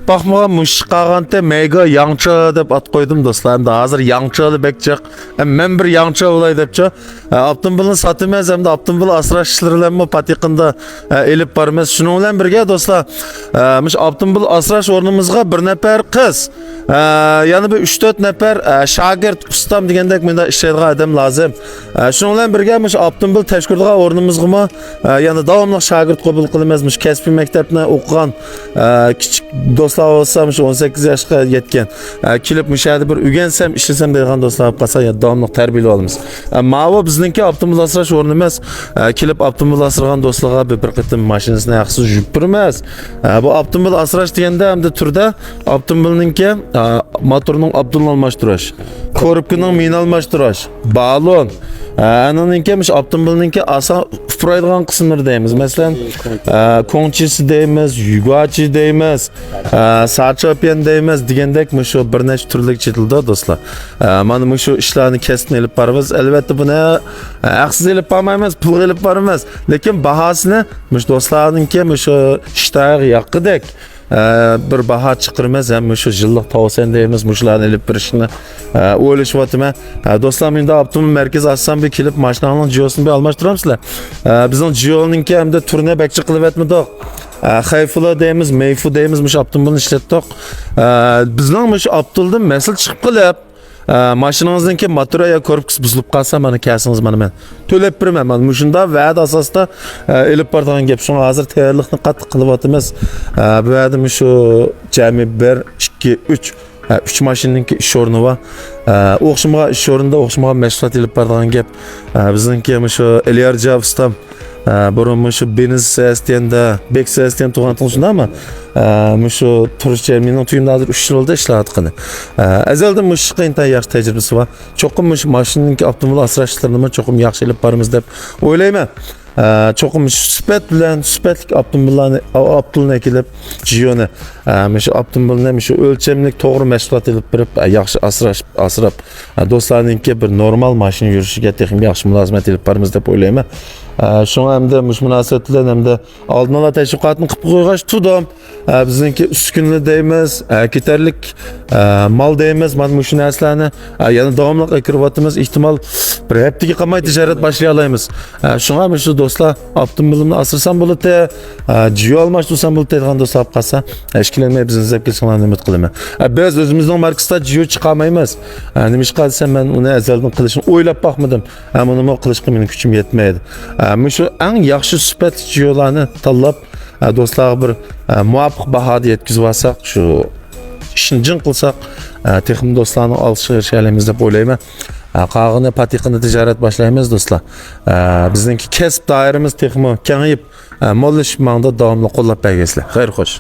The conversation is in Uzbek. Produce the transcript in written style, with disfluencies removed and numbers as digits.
bakmağa muş qağantı mega yança deb at koydum dostlar. Da hazır yançalı bekçek. Men bir yança olay depçe. Abdımbilni satımaz hem de Abdımbil asraşlarılanma patiqında elip barmaz. Şunun bilan birge dostlar. Muş Abdımbil asraş ornumuzga bir nefer kız. Yani bir 3-4 nefer şagird ustam degandek menda ishlaydigan adam lazım. Şunun bilan birge muş Abdımbil teşkildiği ornumuzga yani davamlı şagird qabul qilmazmış. Kasbiy maktabni o'qigan kichik do'stlar olsa 18 yoshga yetgan kelib mishadi bir o'rgansam ishlasam degan do'stlar qolsa ya davomli tarbiyalab olamiz. Ma'vo bizningki Abdımbil asrash o'rni emas. Kelib Abdımbil asragan do'stlarga bir qitim mashinasini yaxshi yuvib turmas. Bu Abdımbil asrash deganda hamda turda Abdımbilninki motorning Abdulni almashtirish, ko'ribkining meni almashtirish, balon. Ananınki Abdımbilninki asan ufraydigan qismlar deymiz. Masalan, konchisi deymiz, yugachi deymiz, sarchapian deymiz degandek shu bir necha turlik chetildi do'stlar. Mana shu ishlarni kesib elib boramiz. Albatta buni haqsiz elib bormaymiz, pul elib boramiz. Lekin bahosini do'stlarninki shu ishtag yoqidek bir baho chiqirmaz ham shu yillik tavsiyan deymiz mushlarni elib birishni o'ylashyapman. Do'stlar menda Abdımbil markaz assam bir kelib mashinaning jiyosini bir almashtiramsizlar. Bizning jiyolninki hamda turni bekchi qilib etmidik. Xayfula deymiz, meyfu deymiz mush Abdımbilni ishlatdik. Bizning mush Abdıldan masal chiqib qilib mashinangizningki motori ya korpus buzilib qolsa mana kasingiz mana men to'lab beraman. Mana shunda va'da asosida elib boradigan gap. Shunga hozir tayyorlikni qattiq qilyapmiz. Bu yerda shu jami 1 2 3 3 mashinaningki ish o'rni bor. O'xshamagan ish o'rnida o'xshamagan mashg'ulot elib boradigan gap. Bizningki shu Eliarja ustam burun shu beniz sistemda, bek sistem to'g'ri shundami? Shu turishcha mening tuyimda hozir 3 yil bo'ldi ishlayotgani. Azaldan shu qiyintan yaxshi tajribasi bor. Cho'qim shu mashinaningki Abdımbil asrashlarini cho'qim yaxshi elib boramiz deb o'ylayman. Çoxum sifət bilan sifatlik Abdılni kelib jiyoni shu Abdımbilni shu o'lchamlik to'g'ri mashg'ulot elib berib yaxshi asrab do'stlarningki bir normal mashina yurishiga texnik yaxshi mulozimat elib boramiz deb o'ylayman. Şuna hamda munosabat bilan hamda oldinala tashviqotni qilib qo'yg'ash tudim. Bizningki uskunli deymiz, ketarlik mal deymiz. Mana shu narsalarni yana davomli kiryapmiz. Ehtimol bir haftaga qolmay tijorat boshlay olamiz. Shunga shu do'stlar Abdımbilni asrsam bo'ladi, jiyo almashtirsam bo'ladi degan do'stlar qolsa, ishkilanmay bizni izlab kelsinlarni umid qilaman. Biz o'zimizning markasida jiyo chiqarmaymiz. Nima ish qilsam men uni azaldan qilishni o'ylab boqmadim. Ammo nima qilishga mening kuchim yetmaydi. Shu eng yaxshi sifat jiyolarni tanlab do'stlarga bir muvofiq bahoda yetkazib olsak, shu ishni jin qilsak, texnik do'stlarni olishga erishamiz deb o'ylayman. Qag'ini patiqini tijorat boshlaymiz do'stlar. Bizningki kasb doiramiz texnik kengayib, mollashib mangda davomli qo'llab bergaysizlar. Xayr xo'sh.